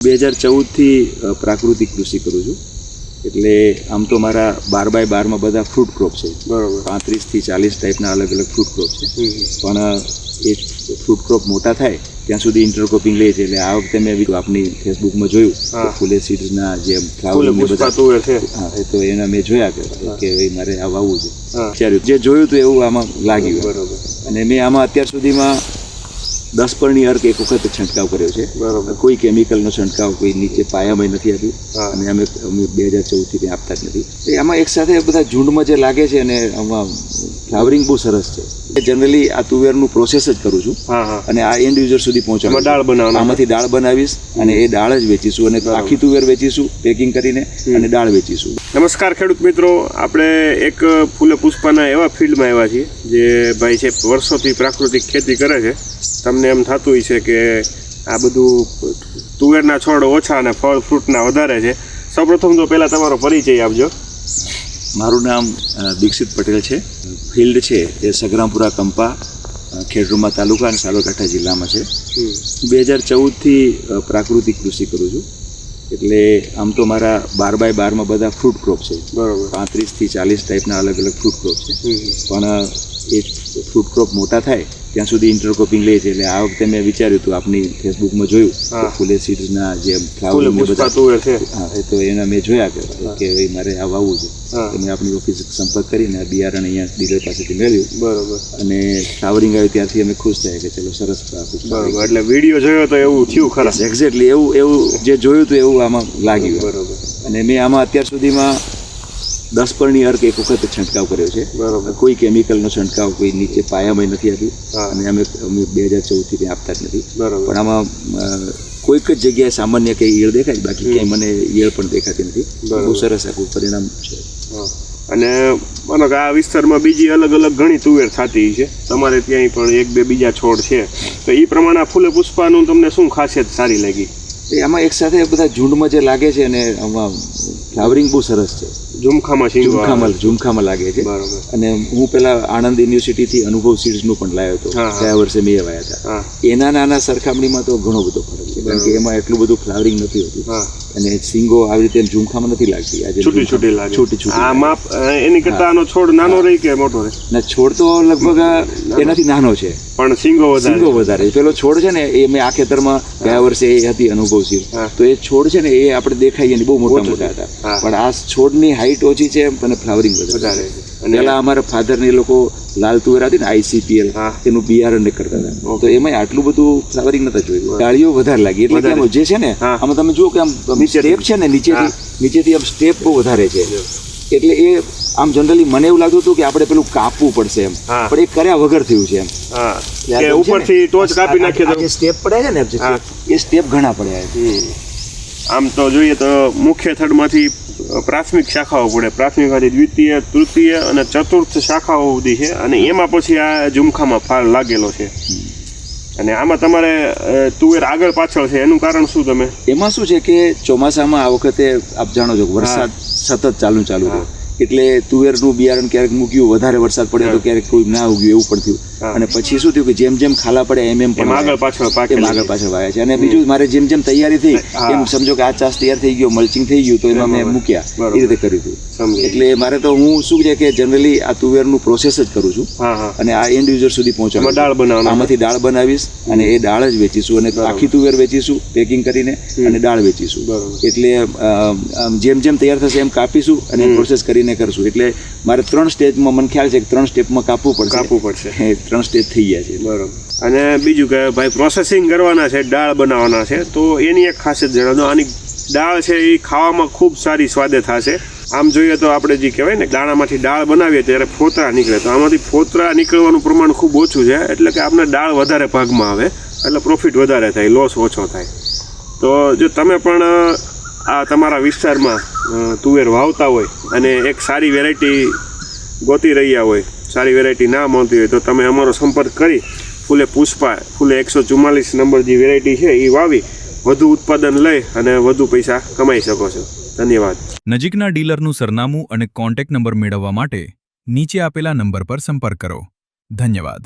2014થી પ્રાકૃતિક કૃષિ કરું છું. એટલે આમ તો મારા 12x12માં બધા ફ્રૂટ ક્રોપ છે. બરાબર. 35 થી 40 ટાઈપના અલગ અલગ ફ્રૂટ ક્રોપ છે. પણ એ ફ્રૂટ ક્રોપ મોટા થાય ત્યાં સુધી ઇન્ટરક્રોપિંગ લે છે. એટલે આ વખતે મેં આપની ફેસબુકમાં જોયું ફૂલે સીડ્સના જે ફ્લાવરિંગ બધા છે, એ તો એના મેં જોયા કે ભાઈ મારે આ વાવવું છે. વિચાર્યું જે જોયું હતું એવું આમાં લાગ્યું. બરાબર. અને મેં આમાં અત્યાર સુધીમાં 10 પરણી અર્ક એક વખત છંટકાવ કર્યો છે. કોઈ કેમિકલનો છંટકાવ કોઈ નીચે પાયામાં નથી આપ્યું. અને અમે 2014થી કંઈ આપતા જ નથી. આમાં એક સાથે બધા ઝુંડમાં જે લાગે છે અને આમાં ફ્લાવરિંગ બહુ સરસ છે. જનરલી આ તુવેરનું પ્રોસેસ જ કરું છું અને આ એન્ડ યુઝર સુધી પહોંચાડું. દાળ બનાવવાનું, આમાંથી દાળ બનાવીશ અને એ દાળ જ વેચીશું અને આખી તુવેર વેચીશું પેકિંગ કરીને અને દાળ વેચીશું. નમસ્કાર ખેડૂત મિત્રો, આપણે એક ફૂલે પુષ્પાના એવા ફિલ્ડમાં આવ્યા છીએ જે ભાઈ છે વર્ષોથી પ્રાકૃતિક ખેતી કરે છે. તમને એમ થતું હોય છે કે આ બધું તુવેરના છોડ ઓછા અને ફળ ફ્રૂટના વધારે છે. સૌપ્રથમ તો પહેલાં તમારો પરિચય આપજો. મારું નામ દીક્ષિત પટેલ છે. ફિલ્ડ છે એ સગરામપુરા કંપા, ખેડબ્રહ્મા તાલુકા અને સાબરકાંઠા જિલ્લામાં છે. 2014થી પ્રાકૃતિક કૃષિ કરું છું. એટલે આમ તો મારા 12x12માં બધા ફ્રૂટ ક્રોપ છે. બરાબર. 35 થી 40 ટાઈપના અલગ અલગ ફ્રૂટ ક્રોપ છે. પણ એ ફ્રૂટ ક્રોપ મોટા થાય ત્યાં સુધી ઇન્ટરક્રોપિંગ લે છે. એટલે આ વખતે મેં વિચાર્યું હતું આપની ફેસબુકમાં જોયું ફૂલે સીડ્સના જે ફ્લાવરિંગ બધા છે, એ તો એના મેં જોયા કે ભાઈ મારે આ વાવવું છે. મેં આપની ઓફિસ સંપર્ક કરીને આ બિયારણ અહીંયા ડીલર પાસેથી મેળવ્યું. બરાબર. અને ફ્લાવરિંગ આવ્યું ત્યારથી અમે ખુશ થયા કે ચલો સરસ. બરાબર. એટલે વિડીયો જોયો તો એવું થયું ખરા? એક્ઝેક્ટલી એવું જે જોયું હતું એવું આમાં લાગ્યું. બરાબર. અને મેં આમાં અત્યાર સુધીમાં 10 પરણી અર્ક એક વખત છંટકાવ કર્યો છે. બરાબર. કોઈ કેમિકલનો છંટકાવ કોઈ નીચે પાયામાં નથી આપ્યું. અને અમે 2014થી કંઈ આપતા જ નથી. બરાબર. પણ આમાં કોઈક જ જગ્યાએ સામાન્ય કંઈ ઈયળ દેખાય, બાકી ક્યાંય મને ઈયળ પણ દેખાતી નથી. બહુ સરસ આખું પરિણામ છે. અને માનો કે આ વિસ્તારમાં બીજી અલગ અલગ ઘણી તુવેર થતી છે, તમારે ત્યાંય પણ એક બે બીજા છોડ છે, તો એ પ્રમાણે ફૂલે પુષ્પાનું તમને શું ખાસિયત સારી લાગી? આમાં એક સાથે બધા ઝુંડમાં જે લાગે છે અને આમાં ફ્લાવરિંગ બહુ સરસ છે. ઝુમખામાં લાગે છે. અને હું પેલા આણંદ યુનિવર્સિટીથી અનુભવ સીડ્સનું પણ લાવ્યો હતો. ગયા વર્ષે મેં વાવ્યા હતા. એના નાના સરખામણીમાં તો ઘણો બધો ફરક છે, કારણ કે એમાં એટલું બધું ફ્લાવરિંગ નથી હોતું અને સિંગો આવી રીતે ઝુમખામાં નથી લાગતી. આજે છોટી એની કરતા આનો છોડ નાનો રહી કે મોટો રહે? ના, છોડ તો લગભગ એનાથી નાનો છે, પણ સિંગો વધારે. પેલો છોડ છે ને એ મેં આ ખેતરમાં ગયા વર્ષે એ હતી અનુભવ સીડ, તો એ છોડ છે ને એ આપણે દેખાઈએ બહુ મોટા હતા. પણ આ છોડની હાઈટ ઓછી છે અને ફ્લાવરિંગ વધારે. પેલા અમારા ફાધર ને લોકો લાલ તુવેર હતી ને ICPL, એનું બિયારણ કરતા હતા, તો એમાં આટલું બધું ફ્લાવરિંગ નતા જોયું. ડાળીઓ વધારે લાગી. એટલે જે છે ને આમાં તમે જુઓ કે આમ સ્ટેપ છે ને નીચેથી આમ સ્ટેપ બહુ વધારે છે. એટલે એ આમ જનરલી મને એવું લાગતું હતું કે આપણે પેલું કાપવું પડશે એમ, પણ એ કર્યા વગર થયું છે એમ. ઉપરથી ટોચ કાપી નાખીએ તો સ્ટેપ પડે છે ને એ સ્ટેપ ઘણા પડ્યા છે. આમ તો જોઈએ તો મુખ્ય થડમાંથી પ્રાથમિક શાખાઓ પડે, પ્રાથમિકમાંથી દ્વિતીય, તૃતીય અને ચતુર્થ શાખાઓ સુધી છે. અને એમાં પછી આ ઝુમખામાં ફાળ લાગેલો છે. અને આમાં તમારે તુવેર આગળ પાછળ છે, એનું કારણ શું? તમે એમાં શું છે કે ચોમાસામાં આ વખતે આપ જાણો છો વરસાદ સતત ચાલુ રહ્યો, એટલે તુવેરનું બિયારણ ક્યારેક મૂક્યું, વધારે વરસાદ પડ્યો તો ક્યારેક કોઈ ના ઉગ્યું, એવું પણ થયું. અને પછી શું થયું કે જેમ જેમ ખાલા પડે એમ પણ આગળ પાછળ વાયા છે. અને બીજું મારે જેમ જેમ તૈયારી થઈ એમ સમજો કે આ ચાસ તૈયાર થઈ ગયો, મલ્ચિંગ થઈ ગયું, તો એમાં મેં મૂક્યા, એ રીતે કર્યું હતું. એટલે મારે તો હું શું છે કે જનરલી આ તુવેરનું પ્રોસેસ જ કરું છું અને આ એન્ડ યુઝર સુધી પહોંચાડું. દાળ બનાવવાનું, આમાંથી દાળ બનાવીશ અને એ દાળ જ વેચીશું અને આખી તુવેર વેચીશું પેકિંગ કરીને અને દાળ વેચીશું. એટલે જેમ જેમ તૈયાર થશે એમ કાપીશું અને પ્રોસેસ કરીને કરશું. એટલે મારે 3 સ્ટેજમાં મને ખ્યાલ છે કે 3 સ્ટેપમાં કાપવું પડશે. 3 સ્ટેજ થઈ ગયા છે. બરાબર. અને બીજું કે ભાઈ પ્રોસેસિંગ કરવાના છે, દાળ બનાવવાના છે, તો એની એક ખાસિયત જણાવજો. આની દાળ છે એ ખાવામાં ખૂબ સારી સ્વાદે થશે. આમ જોઈએ તો આપણે જે કહેવાય ને દાણામાંથી દાળ બનાવીએ ત્યારે ફોતરા નીકળે, તો આમાંથી ફોતરા નીકળવાનું પ્રમાણ ખૂબ ઓછું છે. એટલે કે આપણે દાળ વધારે ભાગમાં આવે એટલે પ્રોફિટ વધારે થાય, લોસ ઓછો થાય. તો જો તમે પણ આ તમારા વિસ્તારમાં તુવેર વાવતા હોય અને એક સારી વેરાયટી ગોતી રહ્યા હોય, સારી વેરાયટી ના મળતી હોય, તો તમે અમારો સંપર્ક કરી ફૂલે પુષ્પા ફૂલે 144 નંબર જે વેરાયટી છે એ વાવી વધુ ઉત્પાદન લઈ અને વધુ પૈસા કમાઈ શકો છો. ધન્યવાદ. નજીકના ડીલરનું સરનામું અને કોન્ટેક્ટ નંબર મેળવવા માટે નીચે આપેલા નંબર પર સંપર્ક કરો. ધન્યવાદ.